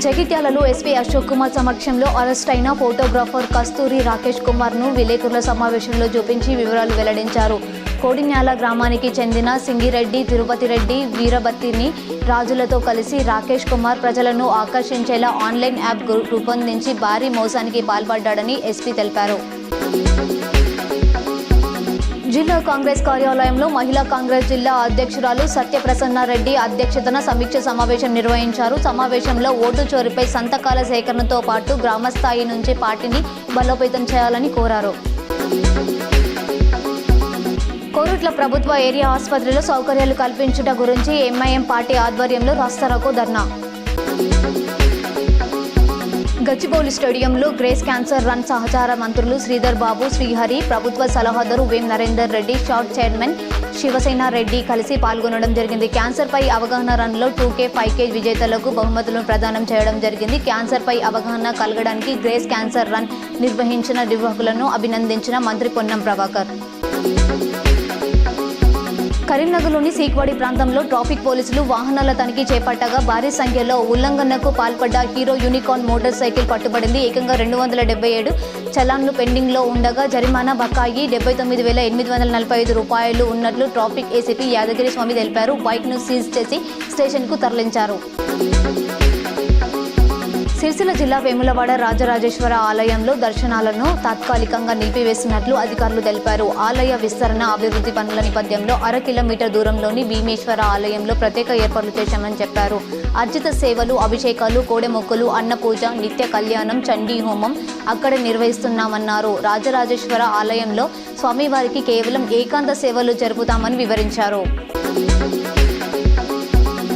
జగిత్యాలలో ఎస్పీ అశోక్ కుమార్ సమక్షంలో అరెస్ట్ అయిన ఫోటోగ్రాఫర్ కస్తూరి రాకేష్ కుమార్ను విలేకరుల సమావేశంలో చూపించి వివరాలు వెల్లడించారు. కోడిన్యాల గ్రామానికి చెందిన సింగిరెడ్డి, తిరుపతిరెడ్డి, వీరబత్తిని రాజులతో కలిసి రాకేష్ కుమార్ ప్రజలను ఆకర్షించేలా ఆన్లైన్ యాప్ రూపొందించి భారీ మోసానికి పాల్పడ్డాడని ఎస్పీ తెలిపారు. జిల్లా కాంగ్రెస్ కార్యాలయంలో మహిళా కాంగ్రెస్ జిల్లా అధ్యక్షురాలు సత్యప్రసన్నారెడ్డి అధ్యక్షతన సమీక్ష సమావేశం నిర్వహించారు. సమావేశంలో ఓటు చోరీపై సంతకాల సేకరణతో పాటు గ్రామస్థాయి నుంచి పార్టీని బలోపేతం చేయాలని కోరారు. కోరుట్ల ప్రభుత్వ ఏరియా ఆసుపత్రిలో సౌకర్యాలు కల్పించుట గురించి ఎంఐఎం పార్టీ ఆధ్వర్యంలో రాస్తారోకో ధర్నా. గచ్చిబౌలి స్టేడియంలో గ్రేస్ క్యాన్సర్ రన్ సహచార మంత్రులు శ్రీధర్ బాబు, శ్రీహరి, ప్రభుత్వ సలహాదారు వేం నరేందర్ రెడ్డి, షార్ట్ చైర్మన్ శివసేన రెడ్డి కలిసి పాల్గొనడం జరిగింది. క్యాన్సర్పై అవగాహన రన్లో 2K, 5K విజేతలకు బహుమతులను ప్రదానం చేయడం జరిగింది. క్యాన్సర్పై అవగాహన కలగడానికి గ్రేస్ క్యాన్సర్ రన్ నిర్వహించిన నిర్వాహకులను అభినందించిన మంత్రి పొన్నం ప్రభాకర్. కరీంనగర్లోని సీక్వాడి ప్రాంతంలో ట్రాఫిక్ పోలీసులు వాహనాల తనిఖీ చేపట్టగా భారీ సంఖ్యలో ఉల్లంఘనకు పాల్పడ్డ హీరో యూనికార్న్ మోటార్ సైకిల్ పట్టుబడింది. ఏకంగా 277 చలాన్లు పెండింగ్లో ఉండగా జరిమానా బకాయి 79,845 రూపాయలు ఉన్నట్లు ట్రాఫిక్ ఏసీపీ యాదగిరి స్వామి తెలిపారు. బైక్ను సీజ్ చేసి స్టేషన్కు తరలించారు. సిరిసిల్ల జిల్లా వేములవాడ రాజరాజేశ్వర ఆలయంలో దర్శనాలను తాత్కాలికంగా నిలిపివేసినట్లు అధికారులు తెలిపారు. ఆలయ విస్తరణ, అభివృద్ధి పనుల నేపథ్యంలో 1/2 కిలోమీటర్ దూరంలోని భీమేశ్వర ఆలయంలో ప్రత్యేక ఏర్పాట్లు చేశామని చెప్పారు. అర్జిత సేవలు, అభిషేకాలు, కోడెమొక్కులు, అన్నపూజ, నిత్య కళ్యాణం, చండీ హోమం అక్కడే నిర్వహిస్తున్నామన్నారు. రాజరాజేశ్వర ఆలయంలో స్వామివారికి కేవలం ఏకాంత సేవలు జరుపుతామని వివరించారు.